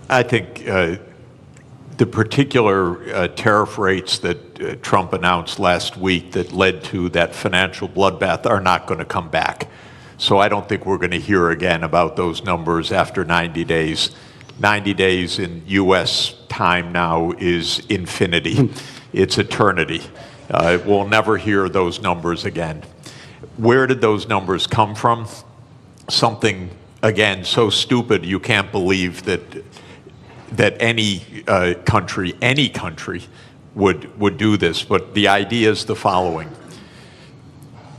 I think the particular tariff rates that Trump announced last week that led to that financial bloodbath are not going to come back. So I don't think we're going to hear again about those numbers after 90 days. 90 days in U.S. time now is infinity. It's eternity. We'll never hear those numbers again. Where did those numbers come from? Something, again, so stupid you can't believe that any country would do this. But the idea is the following.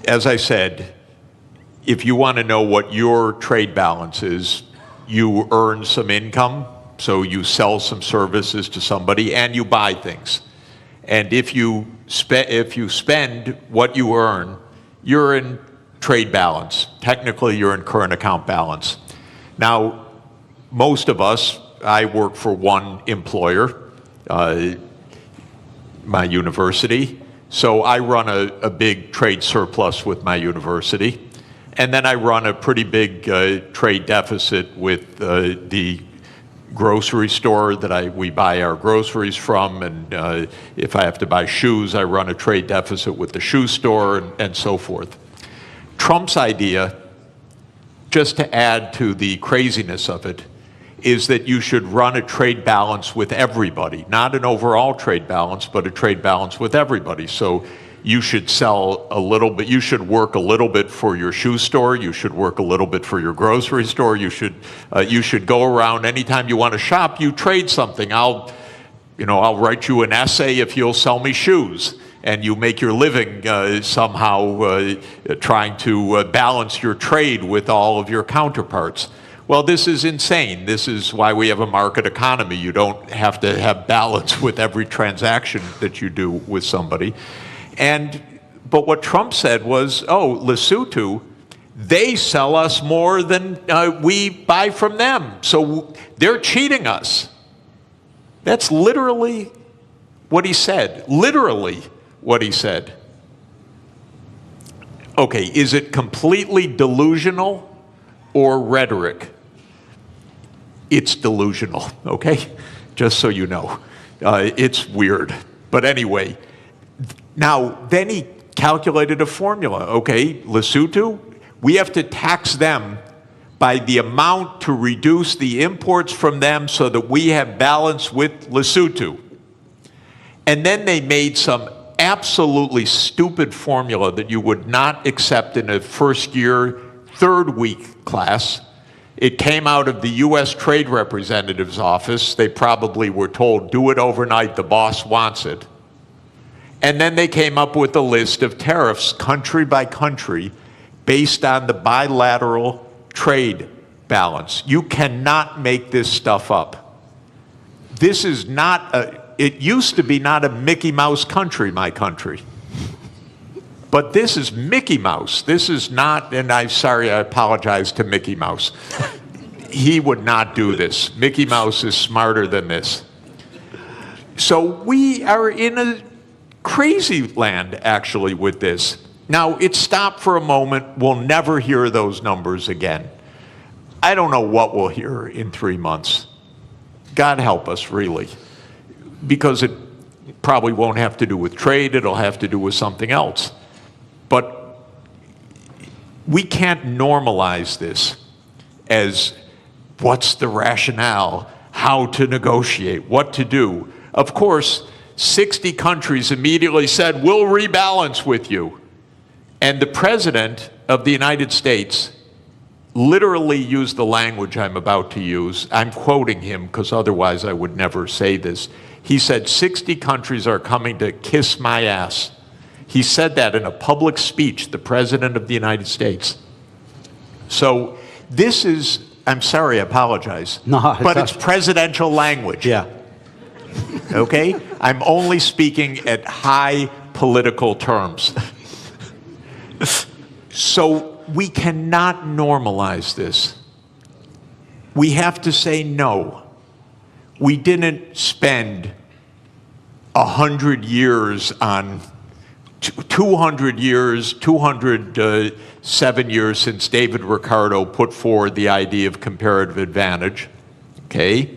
As I said, if you want to know what your trade balance is, you earn some income, so you sell some services to somebody, and you buy things. And if you spend what you earn, you're in trade balance. Technically, you're in current account balance. Now, most of us, I work for one employer, my university, so I run a big trade surplus with my university. And then I run a pretty big trade deficit with the grocery store that we buy our groceries from. And if I have to buy shoes, I run a trade deficit with the shoe store and so forth. Trump's idea, just to add to the craziness of it, is that you should run a trade balance with everybody, not an overall trade balance, but a trade balance with everybody. So you should sell a little bit, you should work a little bit for your shoe store, you should work a little bit for your grocery store, you should go around anytime you want to shop, you trade something. I'll write you an essay if you'll sell me shoes, and you make your living somehow trying to balance your trade with all of your counterparts. Well, this is insane. This is why we have a market economy. You don't have to have balance with every transaction that you do with somebody. But what Trump said was, oh, Lesotho, they sell us more than we buy from them. So they're cheating us. That's literally what he said. Literally what he said. Okay, is it completely delusional or rhetoric? It's delusional, okay? Just so you know. It's weird. But anyway, now, then he calculated a formula. Okay, Lesotho, we have to tax them by the amount to reduce the imports from them so that we have balance with Lesotho. And then they made some absolutely stupid formula that you would not accept in a first year, third week class. It came out of the U.S. Trade Representative's office. They probably were told, do it overnight, the boss wants it. And then they came up with a list of tariffs, country by country, based on the bilateral trade balance. You cannot make this stuff up. This is not it used to be not a Mickey Mouse country, my country. But this is Mickey Mouse. This is not, and I apologize to Mickey Mouse. He would not do this. Mickey Mouse is smarter than this. So we are in a crazy land, actually, with this. Now, it stopped for a moment. We'll never hear those numbers again. I don't know what we'll hear in 3 months. God help us, really. Because it probably won't have to do with trade. It'll have to do with something else. But we can't normalize this as what's the rationale, how to negotiate, what to do. Of course, 60 countries immediately said, we'll rebalance with you. And the President of the United States literally used the language I'm about to use. I'm quoting him because otherwise I would never say this. He said, 60 countries are coming to kiss my ass. He said that in a public speech, the President of the United States. So this is, I'm sorry, I apologize. No, but it's presidential language. Yeah. Okay? I'm only speaking at high political terms. So we cannot normalize this. We have to say no. We didn't spend 100 years on 200 years, 207 years since David Ricardo put forward the idea of comparative advantage, okay?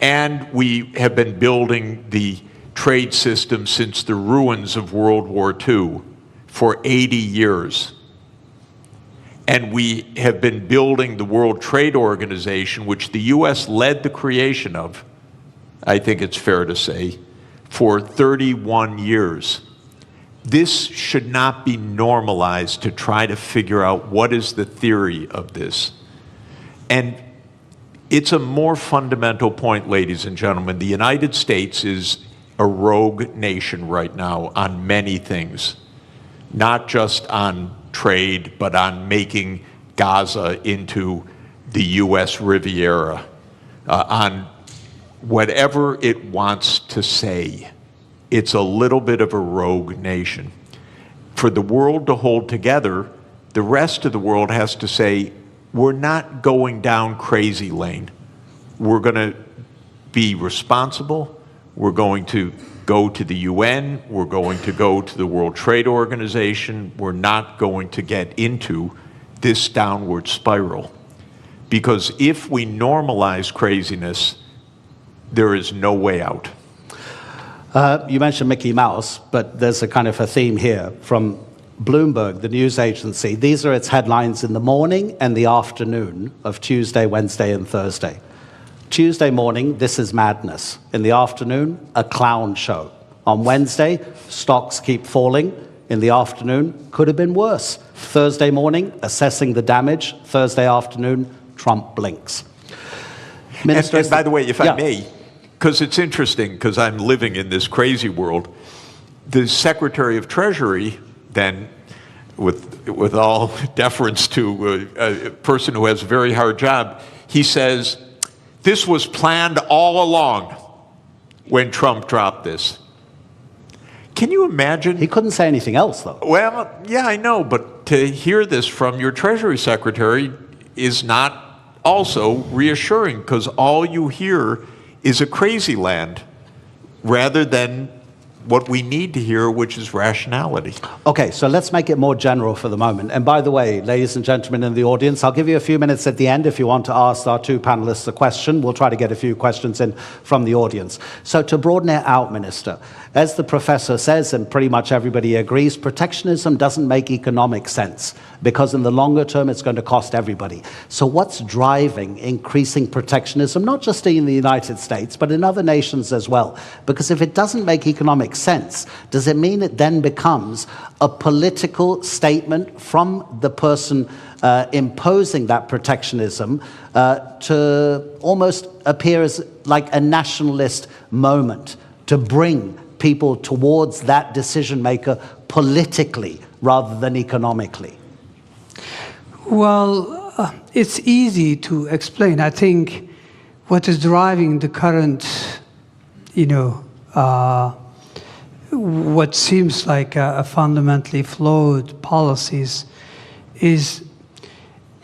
And we have been building the trade system since the ruins of World War II for 80 years. And we have been building the World Trade Organization, which the U.S. led the creation of, I think it's fair to say, for 31 years. This should not be normalized to try to figure out what is the theory of this. And it's a more fundamental point, ladies and gentlemen. The United States is a rogue nation right now on many things, not just on trade, but on making Gaza into the U.S. Riviera, on whatever it wants to say. It's a little bit of a rogue nation. For the world to hold together, the rest of the world has to say, we're not going down crazy lane. We're going to be responsible. We're going to go to the UN. We're going to go to the World Trade Organization. We're not going to get into this downward spiral. Because if we normalize craziness, there is no way out. You mentioned Mickey Mouse, but there's a kind of a theme here from Bloomberg, the news agency. These are its headlines in the morning and the afternoon of Tuesday, Wednesday, and Thursday. Tuesday morning, this is madness. In the afternoon, a clown show. On Wednesday, stocks keep falling. In the afternoon, could have been worse. Thursday morning, assessing the damage. Thursday afternoon, Trump blinks. And by the way, if I may, because it's interesting, because I'm living in this crazy world, the Secretary of Treasury then, with all deference to a person who has a very hard job, he says, this was planned all along when Trump dropped this. Can you imagine? He couldn't say anything else, though. Well, yeah, I know, but to hear this from your Treasury Secretary is not also reassuring, because all you hear is a crazy land rather than what we need to hear, which is rationality. Okay, so let's make it more general for the moment. And by the way, ladies and gentlemen in the audience, I'll give you a few minutes at the end if you want to ask our two panelists a question. We'll try to get a few questions in from the audience. So to broaden it out, Minister, as the professor says, and pretty much everybody agrees, protectionism doesn't make economic sense because in the longer term, it's going to cost everybody. So what's driving increasing protectionism, not just in the United States, but in other nations as well? Because if it doesn't make economic sense, does it mean it then becomes a political statement from the person imposing that protectionism to almost appear as like a nationalist moment to bring people towards that decision maker politically rather than economically? Well, it's easy to explain. I think what is driving the current, what seems like a fundamentally flawed policies is,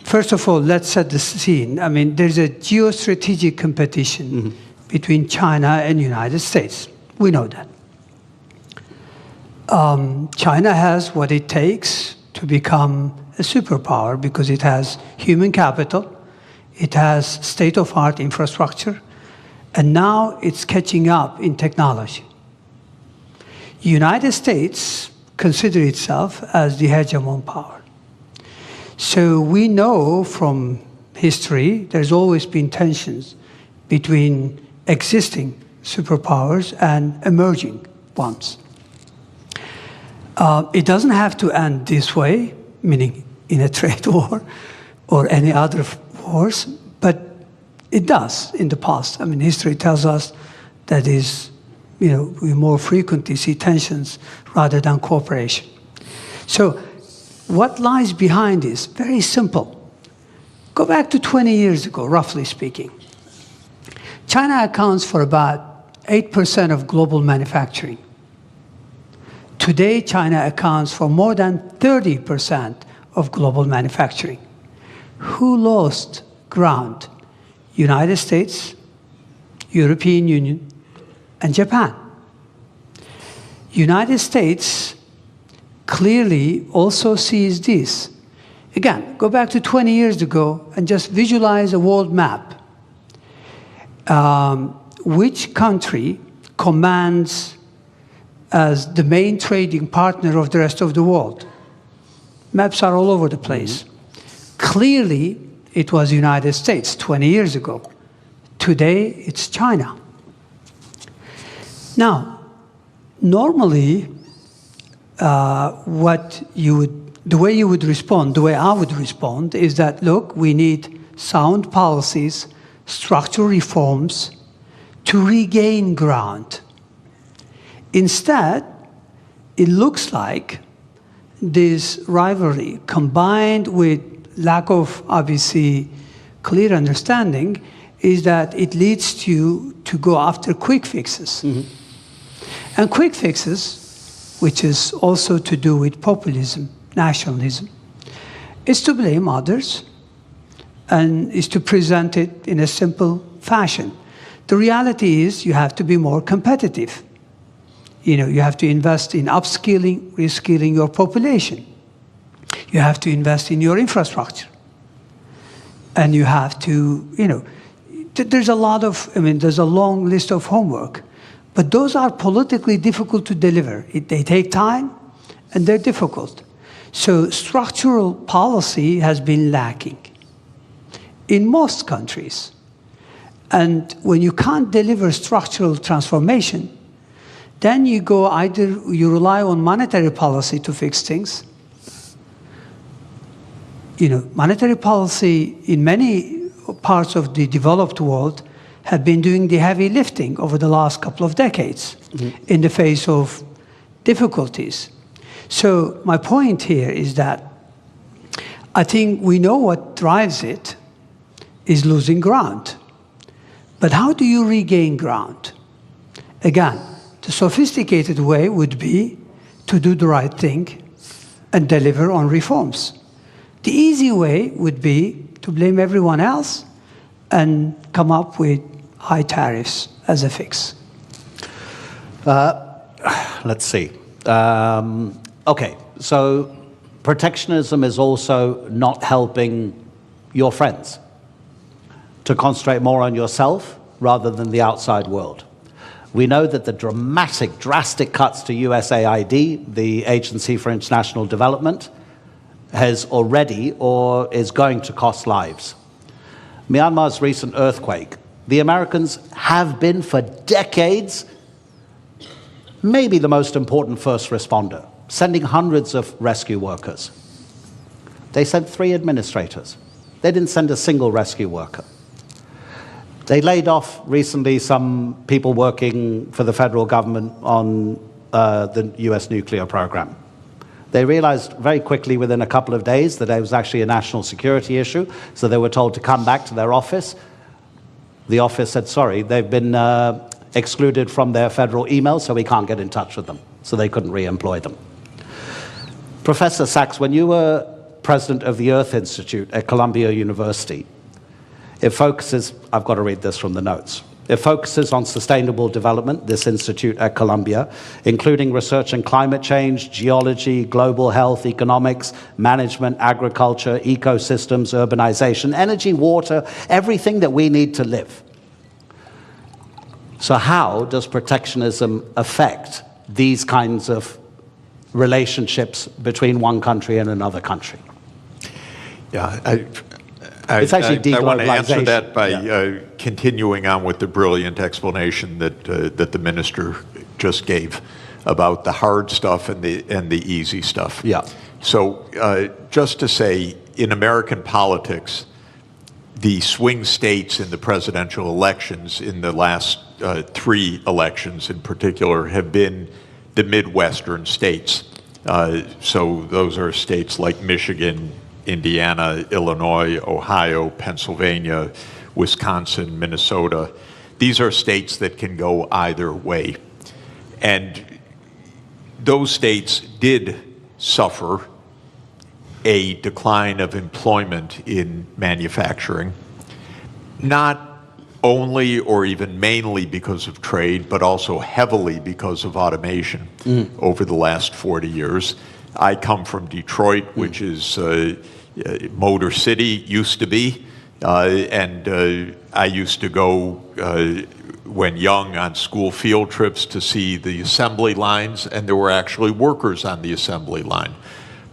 first of all, let's set the scene. I mean, there's a geostrategic competition between China and the United States. We know that. China has what it takes to become a superpower because it has human capital, it has state-of-the-art infrastructure, and now it's catching up in technology. The United States considers itself as the hegemon power. So we know from history there's always been tensions between existing superpowers and emerging ones. It doesn't have to end this way, meaning in a trade war or any other wars, but it does in the past. I mean, history tells us that we more frequently see tensions rather than cooperation. So what lies behind this? Very simple. Go back to 20 years ago, roughly speaking. China accounts for about 8% of global manufacturing. Today, China accounts for more than 30% of global manufacturing. Who lost ground? United States, European Union, and Japan. United States clearly also sees this. Again, go back to 20 years ago and just visualize a world map. which country commands as the main trading partner of the rest of the world. Maps are all over the place. Clearly, it was the United States 20 years ago. Today, it's China. Now, normally, the way you would respond, the way I would respond, is that, look, we need sound policies, structural reforms to regain ground. Instead, it looks like this rivalry, combined with lack of, obviously, clear understanding, is that it leads you to go after quick fixes. And quick fixes, which is also to do with populism, nationalism, is to blame others and is to present it in a simple fashion. The reality is you have to be more competitive. You have to invest in upskilling, reskilling your population. You have to invest in your infrastructure. And you have to, there's a long list of homework. But those are politically difficult to deliver. They take time, and they're difficult. So structural policy has been lacking in most countries. And when you can't deliver structural transformation, then you rely on monetary policy to fix things. Monetary policy in many parts of the developed world have been doing the heavy lifting over the last couple of decades in the face of difficulties. So my point here is that I think we know what drives it is losing ground. But how do you regain ground? Again, the sophisticated way would be to do the right thing and deliver on reforms. The easy way would be to blame everyone else and come up with high tariffs as a fix. Let's see. Okay, so protectionism is also not helping your friends to concentrate more on yourself rather than the outside world. We know that the drastic cuts to USAID, the Agency for International Development, has already or is going to cost lives. Myanmar's recent earthquake, the Americans have been for decades maybe the most important first responder, sending hundreds of rescue workers. They sent 3 administrators. They didn't send a single rescue worker. They laid off recently some people working for the federal government on the US nuclear program. They realized very quickly within a couple of days that it was actually a national security issue, so they were told to come back to their office. The office said, sorry, they've been excluded from their federal email, so we can't get in touch with them. So they couldn't re-employ them. Professor Sachs, when you were president of the Earth Institute at Columbia University, it focuses, I've got to read this from the notes. It focuses on sustainable development, this institute at Columbia, including research in climate change, geology, global health, economics, management, agriculture, ecosystems, urbanization, energy, water, everything that we need to live. So how does protectionism affect these kinds of relationships between one country and another country? Yeah, it's actually deglobalization. I want to answer that by continuing on with the brilliant explanation that the minister just gave about the hard stuff and the easy stuff. Yeah. So just to say, in American politics, the swing states in the presidential elections in the last 3 elections in particular have been the Midwestern states. So those are states like Michigan, Indiana, Illinois, Ohio, Pennsylvania, Wisconsin, Minnesota. These are states that can go either way. And those states did suffer a decline of employment in manufacturing, not only or even mainly because of trade, but also heavily because of automation over the last 40 years. I come from Detroit, which is Motor City, used to be. I used to go when young on school field trips to see the assembly lines, and there were actually workers on the assembly line.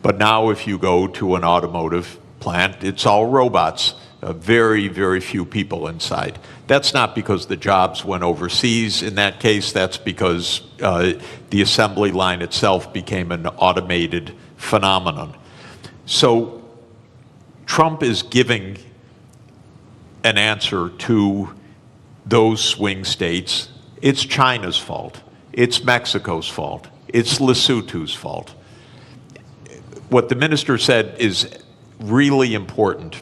But now if you go to an automotive plant, it's all robots, very, very few people inside. That's not because the jobs went overseas. In that case, that's because the assembly line itself became an automated phenomenon. So Trump is giving an answer to those swing states. It's China's fault. It's Mexico's fault. It's Lesotho's fault. What the minister said is really important,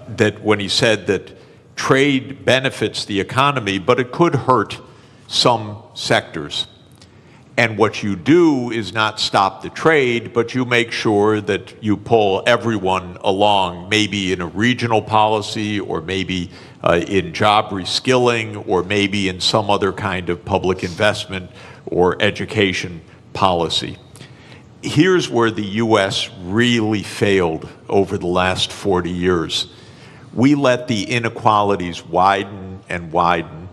that when he said that trade benefits the economy, but it could hurt some sectors. And what you do is not stop the trade, but you make sure that you pull everyone along, maybe in a regional policy, or maybe in job reskilling, or maybe in some other kind of public investment or education policy. Here's where the U.S. really failed over the last 40 years. We let the inequalities widen and widen,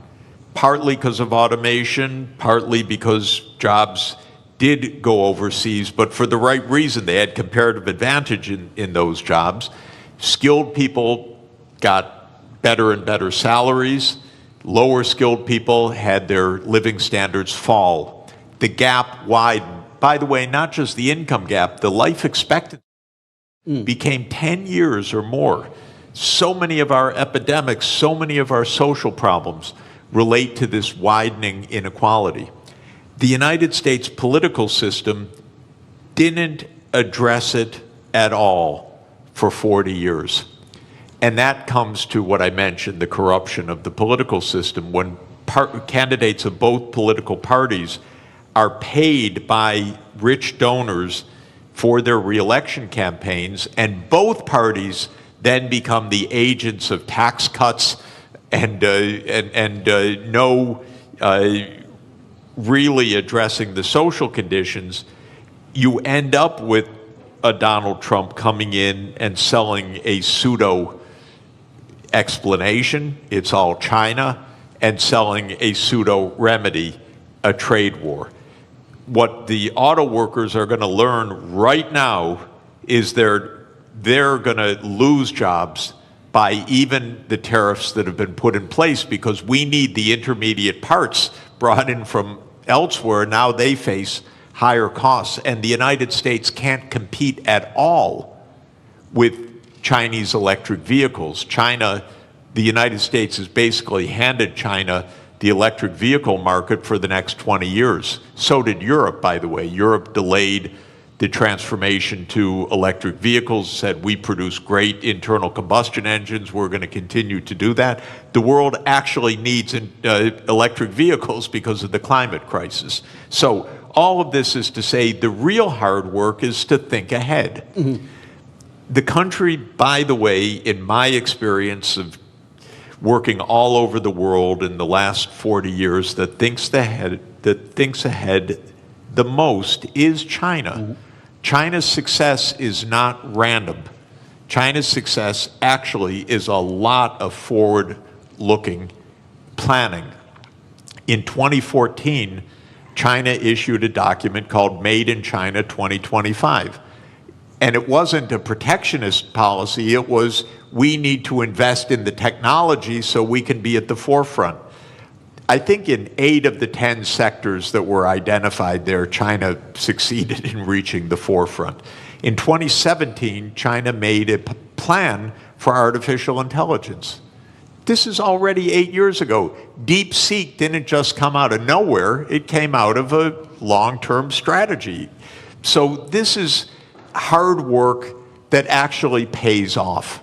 partly because of automation, partly because jobs did go overseas, but for the right reason. They had comparative advantage in those jobs. Skilled people got better and better salaries. Lower skilled people had their living standards fall. The gap widened. By the way, not just the income gap, the life expectancy became 10 years or more. So many of our epidemics, so many of our social problems relate to this widening inequality. The United States political system didn't address it at all for 40 years. And that comes to what I mentioned, the corruption of the political system. When candidates of both political parties are paid by rich donors for their reelection campaigns, and both parties then become the agents of tax cuts and no really addressing the social conditions, you end up with a Donald Trump coming in and selling a pseudo explanation, it's all China, and selling a pseudo remedy, a trade war. What the auto workers are going to learn right now is they're going to lose jobs by even the tariffs that have been put in place, because we need the intermediate parts brought in from elsewhere. Now they face higher costs, and the United States can't compete at all with Chinese electric vehicles. The United States has basically handed China the electric vehicle market for the next 20 years. So did Europe, by the way. Europe delayed the transformation to electric vehicles, said we produce great internal combustion engines, we're going to continue to do that. The world actually needs electric vehicles because of the climate crisis. So all of this is to say the real hard work is to think ahead. Mm-hmm. The country, by the way, in my experience of working all over the world in the last 40 years, that thinks ahead the most is China. Mm-hmm. China's success is not random. China's success actually is a lot of forward-looking planning. In 2014, China issued a document called Made in China 2025. And it wasn't a protectionist policy, it was we need to invest in the technology so we can be at the forefront. I think in 8 of the 10 sectors that were identified there, China succeeded in reaching the forefront. In 2017, China made a plan for artificial intelligence. This is already 8 years ago. DeepSeek didn't just come out of nowhere, it came out of a long-term strategy. So this is hard work that actually pays off.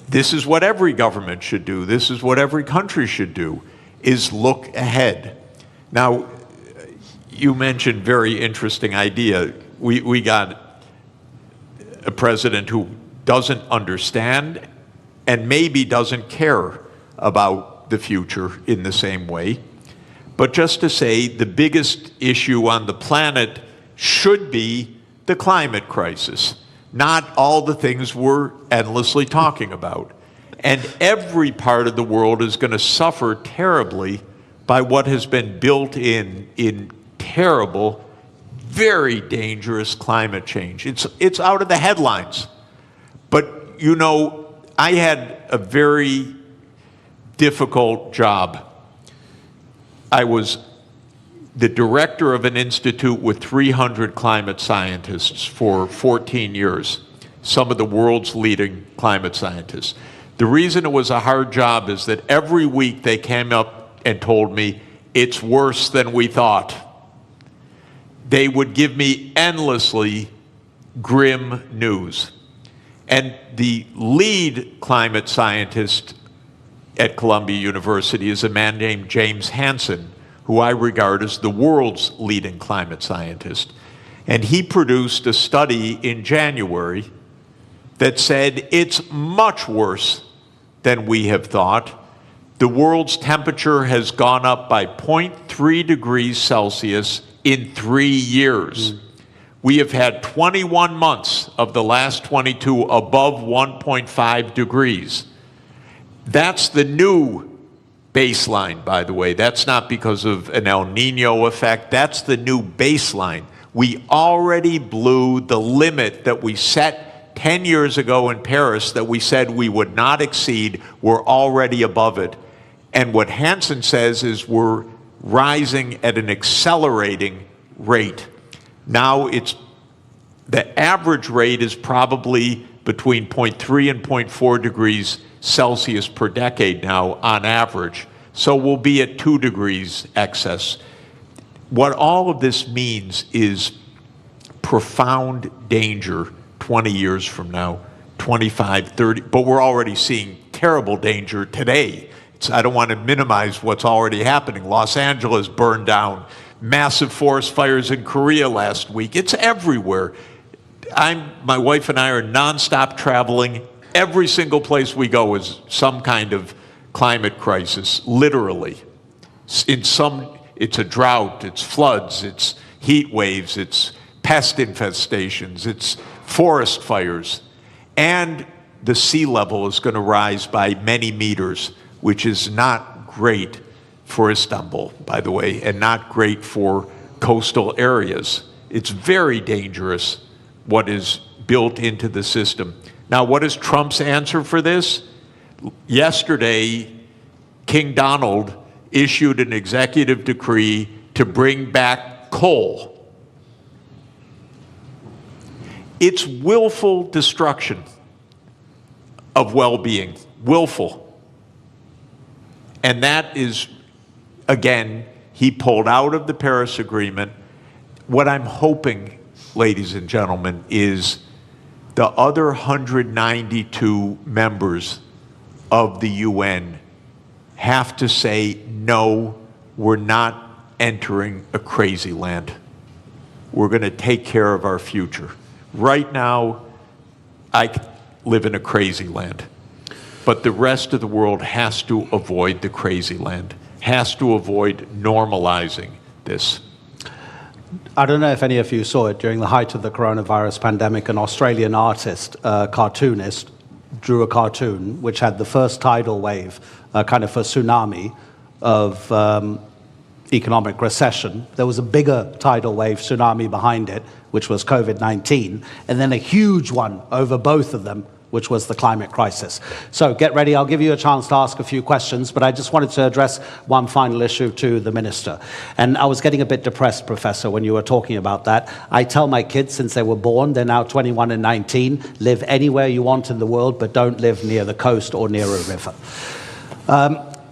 This is what every government should do. This is what every country should do, is look ahead. Now, you mentioned very interesting idea. We got a president who doesn't understand and maybe doesn't care about the future in the same way. But just to say, the biggest issue on the planet should be the climate crisis. not all the things we're endlessly talking about. And every part of the world is going to suffer terribly by what has been built in terrible, very dangerous climate change. It's out of the headlines. But, you know, I had a very difficult job. I was the director of an institute with 300 climate scientists for 14 years, some of the world's leading climate scientists. The reason it was a hard job is that every week they came up and told me, it's worse than we thought. They would give me endlessly grim news. And the lead climate scientist at Columbia University is a man named James Hansen, who I regard as the world's leading climate scientist. And he produced a study in January that said it's much worse than we have thought. The world's temperature has gone up by 0.3 degrees Celsius in 3 years. We have had 21 months of the last 22 above 1.5 degrees. That's the new baseline, by the way. That's not because of an El Nino effect. That's the new baseline. We already blew the limit that we set 10 years ago in Paris that we said we would not exceed. We're already above it. And what Hansen says is we're rising at an accelerating rate. Now the average rate is probably between 0.3 and 0.4 degrees Celsius per decade now on average. So we'll be at 2 degrees excess. What all of this means is profound danger 20 years from now, 25, 30, but we're already seeing terrible danger today. I don't want to minimize what's already happening. Los Angeles burned down, massive forest fires in Korea last week. It's everywhere. My wife and I are nonstop traveling. Every single place we go is some kind of climate crisis, literally. It's a drought, it's floods, it's heat waves, it's pest infestations, it's forest fires. And the sea level is going to rise by many meters, which is not great for Istanbul, by the way, and not great for coastal areas. It's very dangerous what is built into the system. Now, what is Trump's answer for this? Yesterday, King Donald issued an executive decree to bring back coal. It's willful destruction of well-being, willful. And that is, again, he pulled out of the Paris Agreement. What I'm hoping, ladies and gentlemen, is the other 192 members of the UN have to say, no, we're not entering a crazy land. We're going to take care of our future. Right now, I live in a crazy land. But the rest of the world has to avoid the crazy land, has to avoid normalizing this. I don't know if any of you saw it. During the height of the coronavirus pandemic, an Australian artist, cartoonist, drew a cartoon which had the first tidal wave, kind of a tsunami of economic recession. There was a bigger tidal wave tsunami behind it, which was COVID-19, and then a huge one over both of them, which was the climate crisis. So get ready, I'll give you a chance to ask a few questions, but I just wanted to address one final issue to the minister. And I was getting a bit depressed, Professor, when you were talking about that. I tell my kids since they were born, they're now 21 and 19, live anywhere you want in the world, but don't live near the coast or near a river.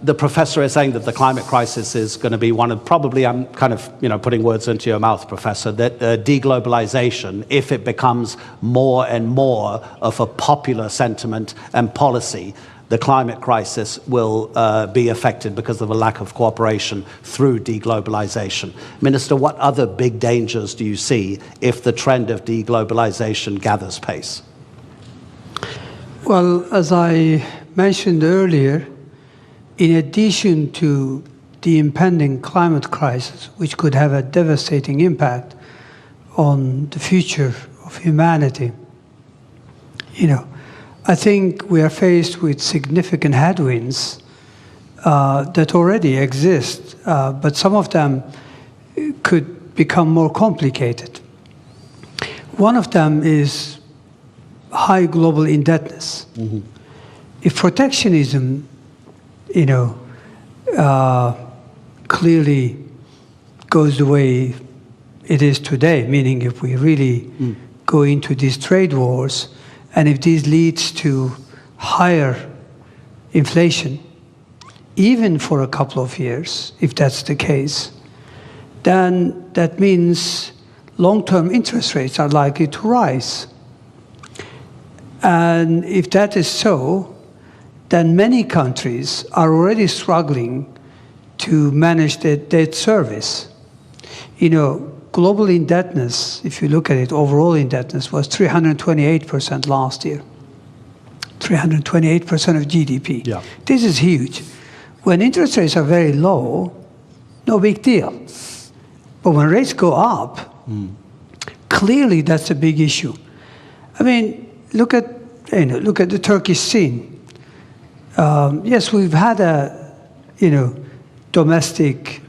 The professor is saying that the climate crisis is going to be one of, probably I'm kind of, putting words into your mouth, Professor, that deglobalization, if it becomes more and more of a popular sentiment and policy, the climate crisis will be affected because of a lack of cooperation through deglobalization. Minister, what other big dangers do you see if the trend of deglobalization gathers pace? Well, as I mentioned earlier, in addition to the impending climate crisis, which could have a devastating impact on the future of humanity, I think we are faced with significant headwinds that already exist, but some of them could become more complicated. One of them is high global indebtedness. Mm-hmm. If protectionism, clearly goes the way it is today, meaning if we really go into these trade wars, and if this leads to higher inflation, even for a couple of years, if that's the case, then that means long-term interest rates are likely to rise. And if that is so, then many countries are already struggling to manage their debt service. Global indebtedness, if you look at it, overall indebtedness was 328% last year. 328% of GDP. Yeah. This is huge. When interest rates are very low, no big deal. But when rates go up, clearly that's a big issue. I mean, look at the Turkish scene. Yes, we've had a domestic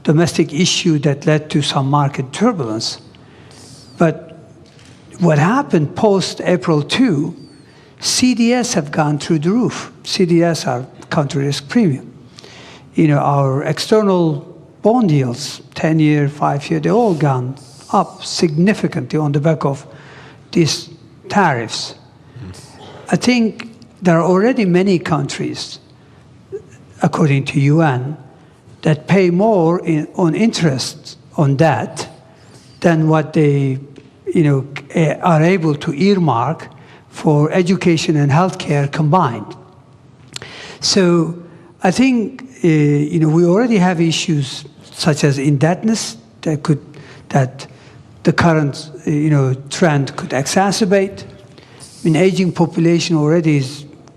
domestic issue that led to some market turbulence. But what happened post-April 2, CDS have gone through the roof. CDS are country risk premium. Our external bond yields, 10-year, 5-year, they all gone up significantly on the back of these tariffs. I think there are already many countries, according to UN, that pay more on interest on that than what they are able to earmark for education and healthcare combined. So I think we already have issues such as indebtedness that the current trend could exacerbate. Aging population already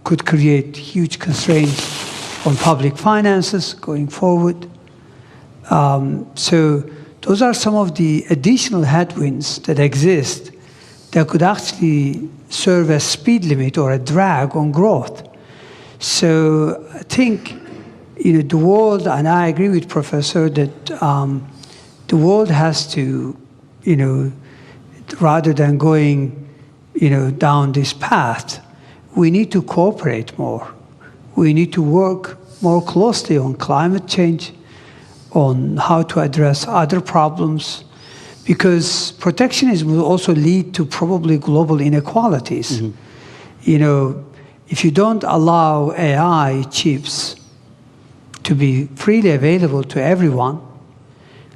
could create huge constraints on public finances going forward. So those are some of the additional headwinds that exist that could actually serve as speed limit or a drag on growth. So I think the world, and I agree with Professor that the world has to, rather than going down this path, we need to cooperate more. We need to work more closely on climate change, on how to address other problems, because protectionism will also lead to probably global inequalities. Mm-hmm. If you don't allow AI chips to be freely available to everyone,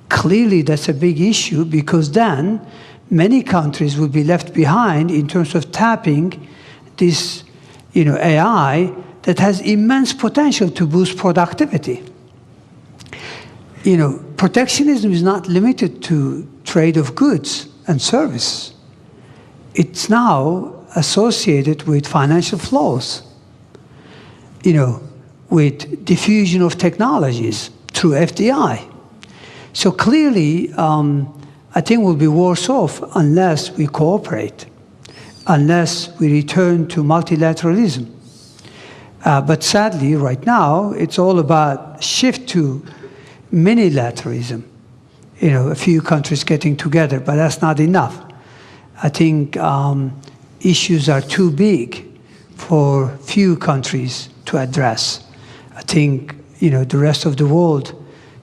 clearly that's a big issue, because then many countries will be left behind in terms of tapping this AI that has immense potential to boost productivity. Protectionism is not limited to trade of goods and service. It's now associated with financial flows, with diffusion of technologies through FDI. So clearly, I think we'll be worse off unless we cooperate, unless we return to multilateralism. But sadly, right now, it's all about shift to minilateralism. A few countries getting together, but that's not enough. I think issues are too big for few countries to address. I think, the rest of the world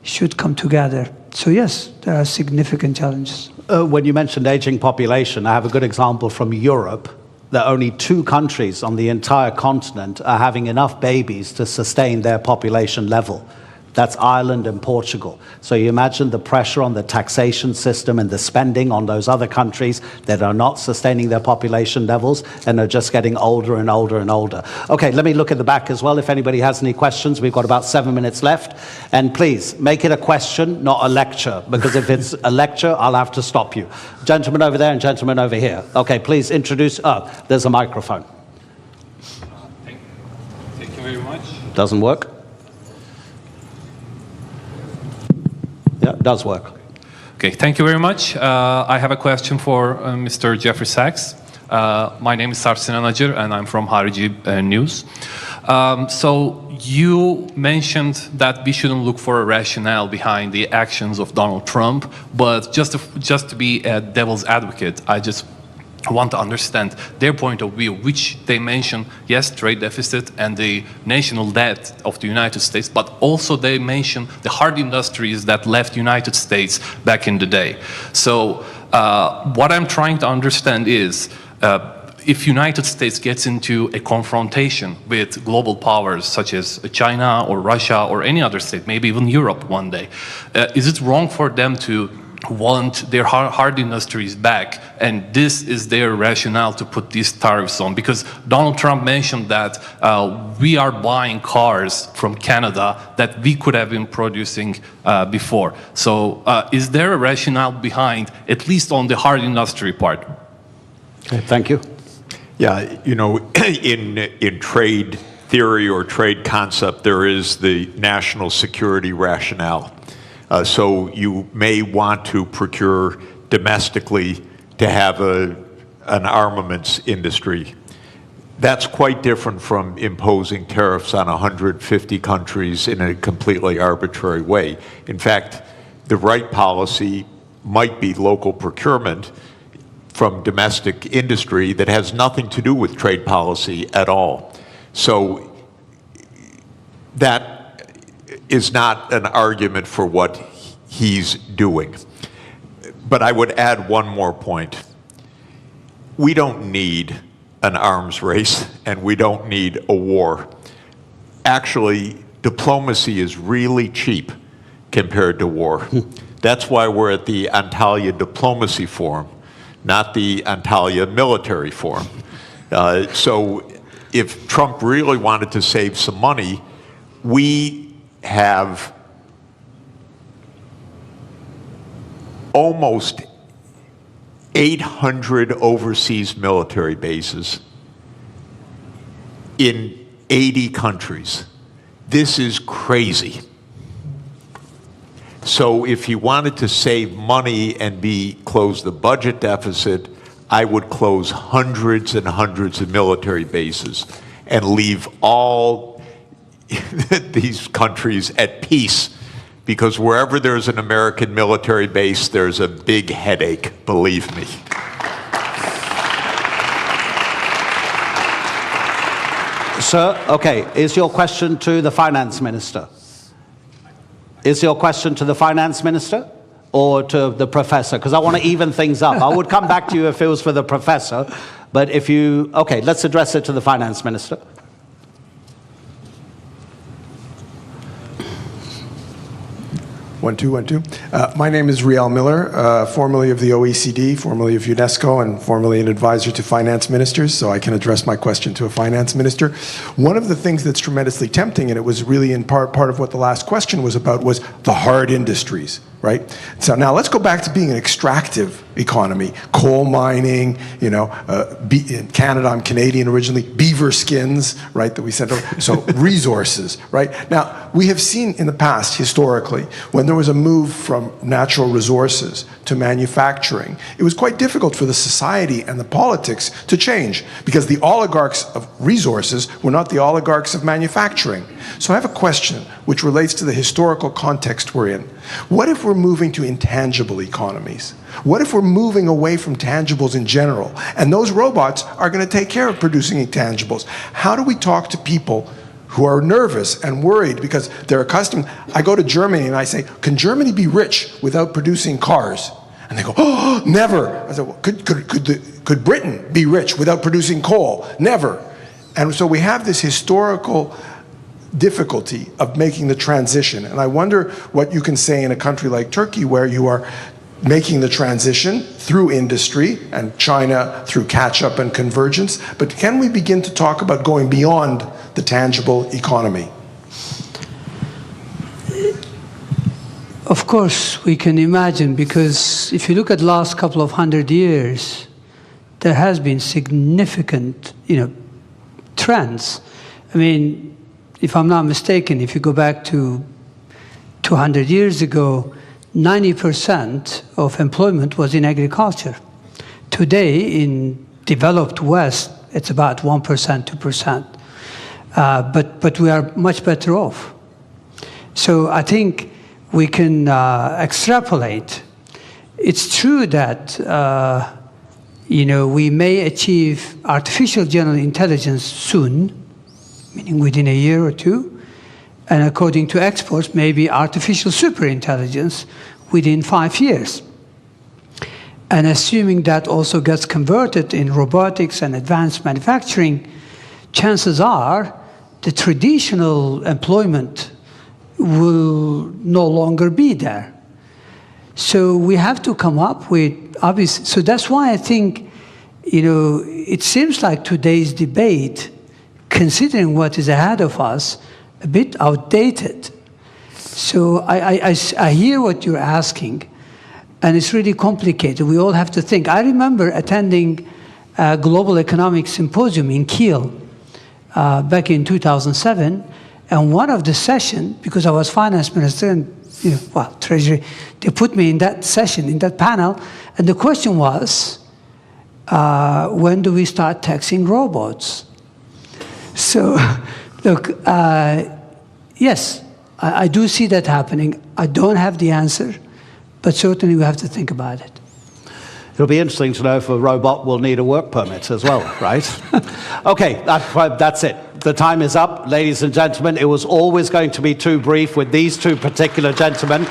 should come together. So yes, there are significant challenges. When you mentioned aging population, I have a good example from Europe, that only 2 countries on the entire continent are having enough babies to sustain their population level. That's Ireland and Portugal. So you imagine the pressure on the taxation system and the spending on those other countries that are not sustaining their population levels and are just getting older and older and older. Okay, let me look at the back as well if anybody has any questions. We've got about 7 minutes left. And please, make it a question, not a lecture, because if it's a lecture, I'll have to stop you. Gentleman over there and gentleman over here. Okay, please introduce, there's a microphone. Thank you very much. Doesn't work? Yeah, it does work. Okay, thank you very much. I have a question for Mr. Jeffrey Sachs. My name is Sarp Sinanacer, and I'm from Harici News. So you mentioned that we shouldn't look for a rationale behind the actions of Donald Trump, but just to be a devil's advocate, I just want to understand their point of view, which they mention, yes, trade deficit and the national debt of the United States, but also they mention the hard industries that left United States back in the day. So what I'm trying to understand is, if United States gets into a confrontation with global powers such as China or Russia or any other state, maybe even Europe one day, is it wrong for them to want their hard industries back, and this is their rationale to put these tariffs on? Because Donald Trump mentioned that we are buying cars from Canada that we could have been producing before. So is there a rationale behind, at least on the hard industry part? Okay, thank you. Yeah, you know, in trade theory or trade concept, there is the national security rationale. So you may want to procure domestically to have an armaments industry. That's quite different from imposing tariffs on 150 countries in a completely arbitrary way. In fact, the right policy might be local procurement from domestic industry that has nothing to do with trade policy at all. So that is not an argument for what he's doing. But I would add one more point. We don't need an arms race, and we don't need a war. Actually, diplomacy is really cheap compared to war. That's why we're at the Antalya Diplomacy Forum, not the Antalya Military Forum. So if Trump really wanted to save some money, we have almost 800 overseas military bases in 80 countries. This is crazy. So if he wanted to save money and close the budget deficit, I would close hundreds and hundreds of military bases and leave all these countries at peace, because wherever there's an American military base, there's a big headache, believe me. Sir, okay, is your question to the finance minister? Is your question to the finance minister or to the professor? Because I want to even things up. I would come back to you if it was for the professor, but if you, okay, let's address it to the finance minister. One, two. My name is Riel Miller, formerly of the OECD, formerly of UNESCO, and formerly an advisor to finance ministers, so I can address my question to a finance minister. One of the things that's tremendously tempting, and it was really in part of what the last question was about, was the hard industries, right? So now let's go back to being an extractive economy. Coal mining, you know, in Canada, I'm Canadian originally, beaver skins, right, that we sent over. So resources, right? Now, we have seen in the past, historically, when there was a move from natural resources to manufacturing, it was quite difficult for the society and the politics to change, because the oligarchs of resources were not the oligarchs of manufacturing. So I have a question which relates to the historical context we're in. What if we're moving to intangible economies? What if we're moving away from tangibles in general, and those robots are going to take care of producing intangibles? How do we talk to people who are nervous and worried because they're accustomed? I go to Germany and I say, can Germany be rich without producing cars? And they go, oh, never. I said, well, could Britain be rich without producing coal? Never. And so we have this historical difficulty of making the transition. And I wonder what you can say in a country like Turkey, where you are making the transition through industry, and China through catch-up and convergence. But can we begin to talk about going beyond the tangible economy? Of course, we can imagine, because if you look at the last couple of 100 years, there has been significant, trends. I mean, if I'm not mistaken, if you go back to 200 years ago, 90% of employment was in agriculture. Today, in developed West, it's about 1%, 2%. But we are much better off. So I think we can extrapolate. It's true that we may achieve artificial general intelligence soon, meaning within a year or two, and according to experts, maybe artificial superintelligence within 5 years. And assuming that also gets converted in robotics and advanced manufacturing, chances are the traditional employment will no longer be there. So we have to come up with obvious. So that's why I think, it seems like today's debate, considering what is ahead of us, a bit outdated. So I hear what you're asking, and it's really complicated. We all have to think. I remember attending a global economic symposium in Kiel back in 2007, and one of the sessions, because I was finance minister and treasury, they put me in that session, in that panel, and the question was, when do we start taxing robots? So, look, yes, I do see that happening. I don't have the answer, but certainly we have to think about it. It'll be interesting to know if a robot will need a work permit as well, right? Okay, that's it. The time is up, ladies and gentlemen. It was always going to be too brief with these two particular gentlemen.